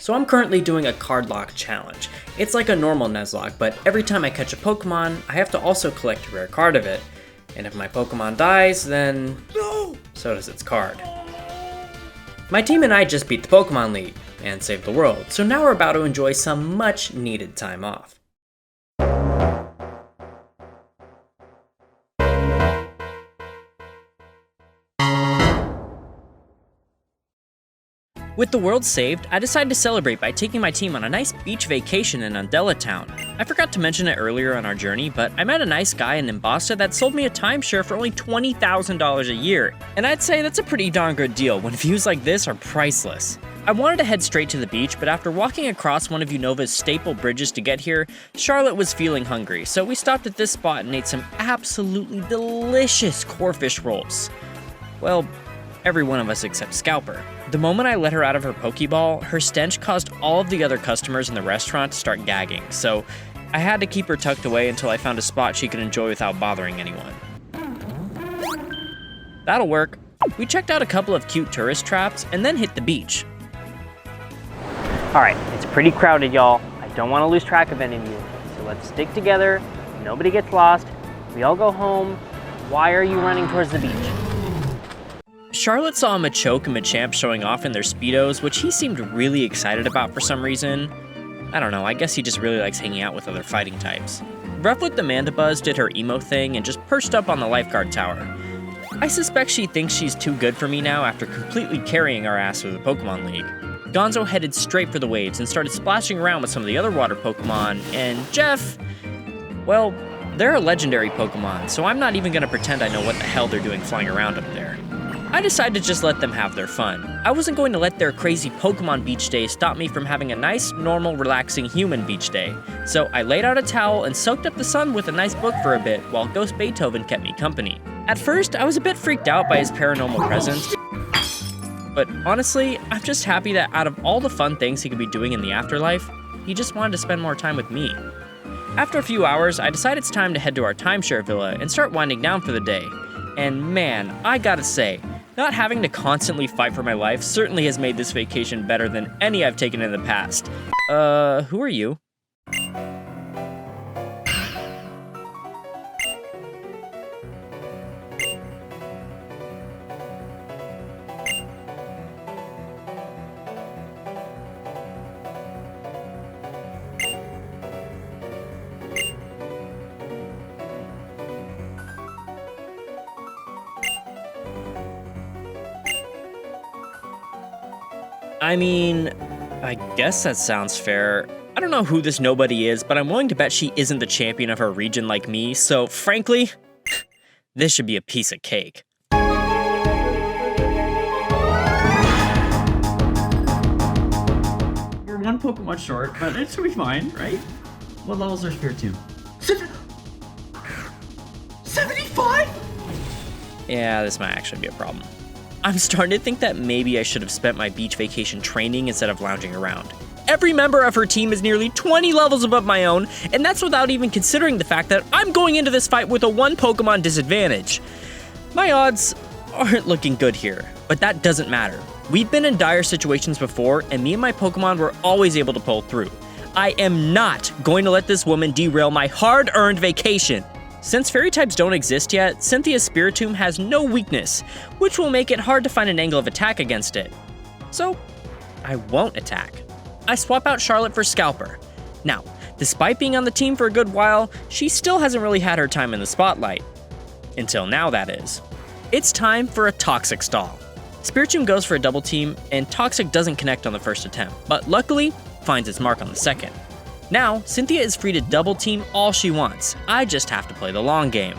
So I'm currently doing a card lock challenge. It's like a normal Nuzlocke, but every time I catch a Pokemon, I have to also collect a rare card of it. And if my Pokemon dies, then so does its card. My team and I just beat the Pokemon League and saved the world, so now we're about to enjoy some much needed time off. With the world saved, I decided to celebrate by taking my team on a nice beach vacation in Undella Town. I forgot to mention it earlier on our journey, but I met a nice guy in Nimbasa that sold me a timeshare for only $20,000 a year. And I'd say that's a pretty darn good deal when views like this are priceless. I wanted to head straight to the beach, but after walking across one of Unova's staple bridges to get here, Charlotte was feeling hungry, so we stopped at this spot and ate some absolutely delicious corefish rolls. Well, every one of us except Scalper. The moment I let her out of her Pokeball, her stench caused all of the other customers in the restaurant to start gagging, so I had to keep her tucked away until I found a spot she could enjoy without bothering anyone. That'll work. We checked out a couple of cute tourist traps and then hit the beach. Alright, it's pretty crowded, y'all. I don't want to lose track of any of you, so let's stick together, nobody gets lost, we all go home. Why are you running towards the beach? Charlotte saw Machoke and Machamp showing off in their Speedos, which he seemed really excited about for some reason. I don't know, I guess he just really likes hanging out with other fighting types. Rufflet the Mandibuzz did her emo thing and just perched up on the lifeguard tower. I suspect she thinks she's too good for me now after completely carrying our ass through the Pokemon League. Gonzo headed straight for the waves and started splashing around with some of the other water Pokemon, and Jeff, well, they're a legendary Pokemon, so I'm not even gonna pretend I know what the hell they're doing flying around up there. I decided to just let them have their fun. I wasn't going to let their crazy Pokemon beach day stop me from having a nice, normal, relaxing human beach day. So I laid out a towel and soaked up the sun with a nice book for a bit while Ghost Beethoven kept me company. At first, I was a bit freaked out by his paranormal presence, but honestly, I'm just happy that out of all the fun things he could be doing in the afterlife, he just wanted to spend more time with me. After a few hours, I decided it's time to head to our timeshare villa and start winding down for the day. And man, I gotta say, not having to constantly fight for my life certainly has made this vacation better than any I've taken in the past. Who are you? I mean, I guess that sounds fair. I don't know who this nobody is, but I'm willing to bet she isn't the champion of her region like me, so frankly, this should be a piece of cake. We're one Pokemon short, but it should be fine, right? What levels are Spiritomb? 75? Yeah, this might actually be a problem. I'm starting to think that maybe I should have spent my beach vacation training instead of lounging around. Every member of her team is nearly 20 levels above my own, and that's without even considering the fact that I'm going into this fight with a one Pokemon disadvantage. My odds aren't looking good here, but that doesn't matter. We've been in dire situations before, and me and my Pokemon were always able to pull through. I am not going to let this woman derail my hard-earned vacation. Since fairy types don't exist yet, Cynthia's Spiritomb has no weakness, which will make it hard to find an angle of attack against it. So, I won't attack. I swap out Charlotte for Scalper. Now, despite being on the team for a good while, she still hasn't really had her time in the spotlight. Until now, that is. It's time for a Toxic stall. Spiritomb goes for a double team, and Toxic doesn't connect on the first attempt, but luckily, finds its mark on the second. Now, Cynthia is free to double team all she wants. I just have to play the long game.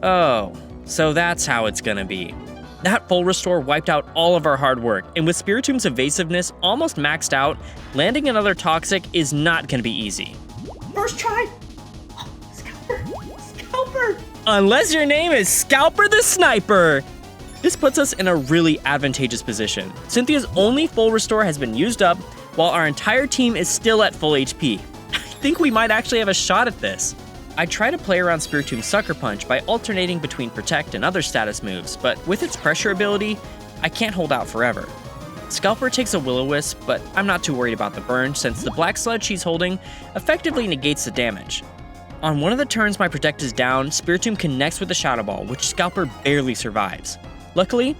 Oh, so that's how it's gonna be. That full restore wiped out all of our hard work, and with Spiritomb's evasiveness almost maxed out, landing another Toxic is not gonna be easy. First try! Oh, Scalper! Scalper! Unless your name is Scalper the Sniper! This puts us in a really advantageous position. Cynthia's only full restore has been used up, while our entire team is still at full HP. I think we might actually have a shot at this. I try to play around Spiritom's Sucker Punch by alternating between Protect and other status moves, but with its pressure ability, I can't hold out forever. Scalper takes a Will-O-Wisp, but I'm not too worried about the burn since the black sludge she's holding effectively negates the damage. On one of the turns my Protect is down, Spiritomb connects with the Shadow Ball, which Scalper barely survives. Luckily,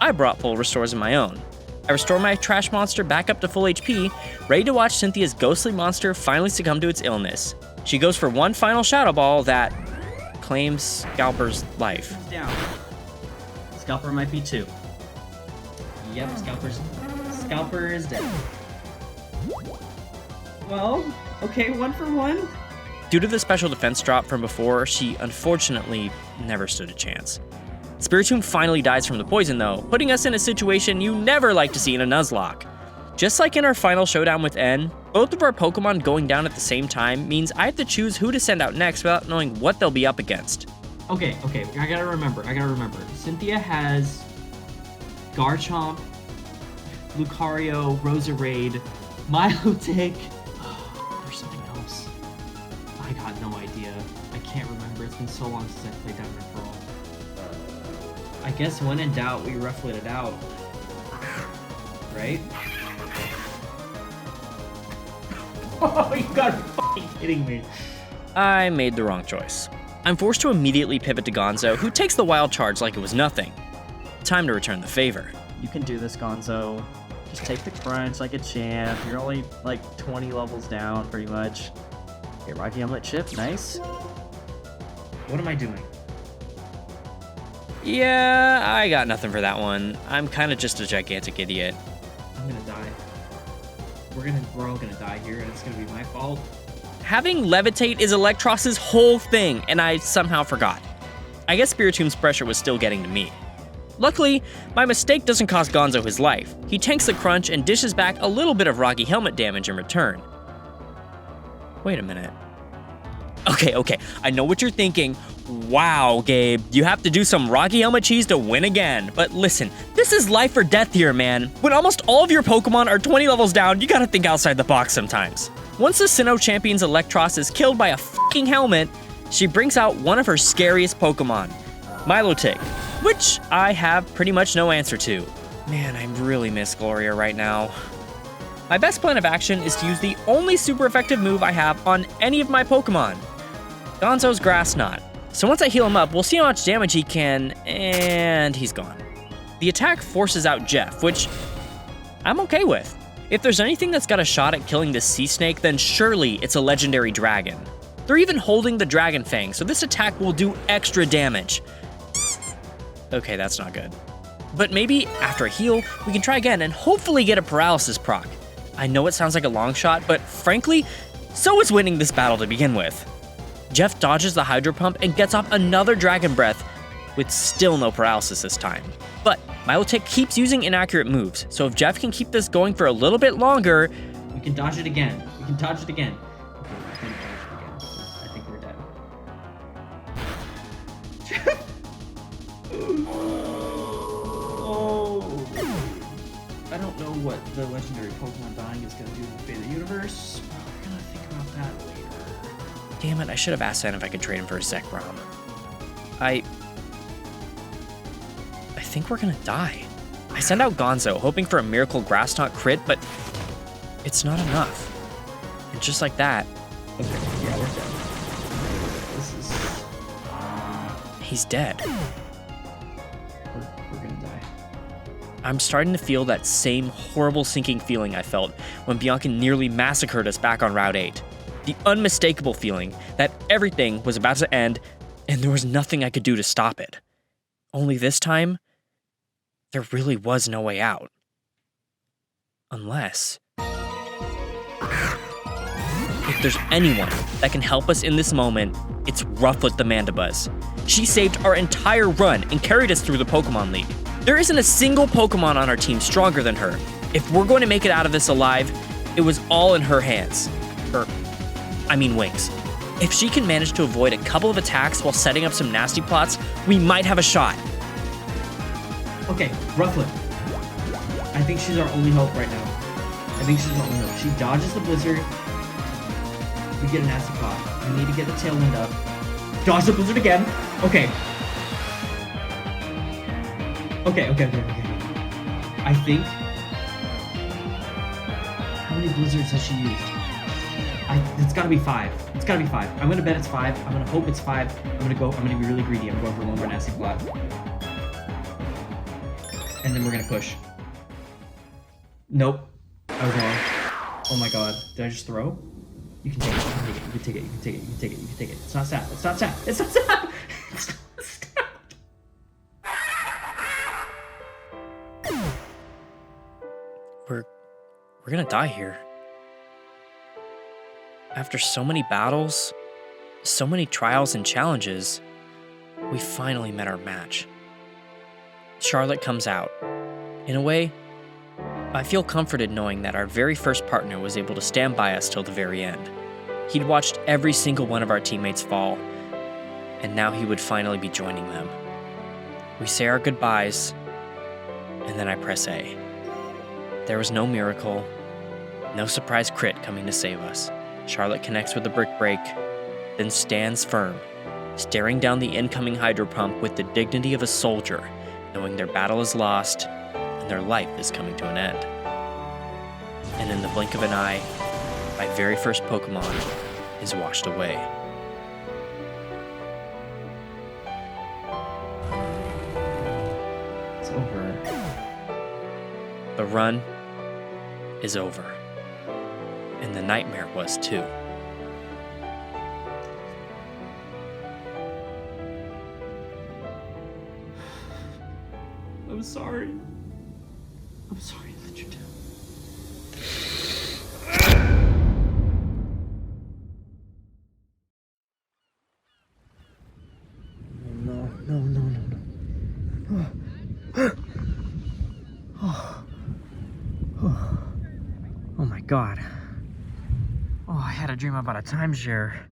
I brought full restores of my own. I restore my trash monster back up to full HP, ready to watch Cynthia's ghostly monster finally succumb to its illness. She goes for one final Shadow Ball that claims Scalper's life. Down. Scalper might be 2. Yep, Scalper is dead. Well, okay, 1 for 1. Due to the special defense drop from before, she unfortunately never stood a chance. Spiritomb finally dies from the poison though, putting us in a situation you never like to see in a Nuzlocke. Just like in our final showdown with N, both of our Pokemon going down at the same time means I have to choose who to send out next without knowing what they'll be up against. Okay, I gotta remember. Cynthia has Garchomp, Lucario, Roserade, Milotic. There's something else. I got no idea. I can't remember. It's been so long since I played Diamond and Pearl. I guess when in doubt, we rufflet it out. Right? Oh, you gotta be fucking kidding me. I made the wrong choice. I'm forced to immediately pivot to Gonzo, who takes the wild charge like it was nothing. Time to return the favor. You can do this, Gonzo. Just take the crunch like a champ. You're only like 20 levels down, pretty much. Okay, Rocky Helmet Chip, nice. What am I doing? Yeah, I got nothing for that one. I'm kind of just a gigantic idiot. I'm gonna die. We're all gonna die here, and it's gonna be my fault. Having Levitate is Electros's whole thing, and I somehow forgot. I guess Spiritomb's pressure was still getting to me. Luckily, my mistake doesn't cost Gonzo his life. He tanks the crunch and dishes back a little bit of Rocky Helmet damage in return. Wait a minute. Okay, I know what you're thinking. Wow, Gabe, you have to do some Rocky Helmet cheese to win again. But listen, this is life or death here, man. When almost all of your Pokemon are 20 levels down, you gotta think outside the box sometimes. Once the Sinnoh Champion's Electros is killed by a fucking helmet, she brings out one of her scariest Pokemon, Milotic, which I have pretty much no answer to. Man, I really miss Gloria right now. My best plan of action is to use the only super effective move I have on any of my Pokemon, Gonzo's Grass Knot. So once I heal him up, we'll see how much damage he can, and he's gone. The attack forces out Jeff, which I'm okay with. If there's anything that's got a shot at killing this sea snake, then surely it's a legendary dragon. They're even holding the Dragon Fang, so this attack will do extra damage. Okay, that's not good. But maybe after a heal, we can try again and hopefully get a paralysis proc. I know it sounds like a long shot, but frankly, so is winning this battle to begin with. Jeff dodges the Hydro Pump and gets off another Dragon Breath, with still no paralysis this time. But Milotic keeps using inaccurate moves, so if Jeff can keep this going for a little bit longer... We can dodge it again. Okay, I can dodge it again. I think we're dead. Oh. I don't know what the legendary Pokemon dying is going to do to the fate of the universe. We're going to think about that later. Damn it, I should have asked Sen if I could trade him for a Zekrom. I think we're gonna die. I send out Gonzo, hoping for a Miracle Grass Knot crit, but it's not enough. And just like that... Okay, yeah, we're dead. This is... He's dead. We're gonna die. I'm starting to feel that same horrible sinking feeling I felt when Bianca nearly massacred us back on Route 8. The unmistakable feeling that everything was about to end and there was nothing I could do to stop it. Only this time, there really was no way out. Unless... if there's anyone that can help us in this moment, it's Rufflet the Mandibuzz. She saved our entire run and carried us through the Pokemon League. There isn't a single Pokemon on our team stronger than her. If we're going to make it out of this alive, it was all in her hands. Wings. If she can manage to avoid a couple of attacks while setting up some nasty plots, we might have a shot. Okay, Rufflet. I think she's our only hope right now. She dodges the blizzard. We get a nasty plot. We need to get the tailwind up. Dodge the blizzard again. Okay. Okay. I think... How many blizzards has she used? It's gotta be 5. It's gotta be 5. I'm gonna bet it's 5. I'm gonna hope it's 5. I'm gonna be really greedy. I'm going for one more nasty flat. And then we're gonna push. Nope. Okay. Oh my god. Did I just throw? You can take it. You can take it. You can take it. You can take it. You can take it. It's not sap. It's not sap. It's not sap. It's not sap. We're gonna die here. After so many battles, so many trials and challenges, we finally met our match. Charlotte comes out. In a way, I feel comforted knowing that our very first partner was able to stand by us till the very end. He'd watched every single one of our teammates fall, and now he would finally be joining them. We say our goodbyes, and then I press A. There was no miracle, no surprise crit coming to save us. Charlotte connects with the brick break, then stands firm, staring down the incoming hydro pump with the dignity of a soldier, knowing their battle is lost and their life is coming to an end. And in the blink of an eye, my very first Pokemon is washed away. It's over. The run is over. And the nightmare was too. I'm sorry. I'm sorry I let you down. Oh my god. Oh, I had a dream about a timeshare.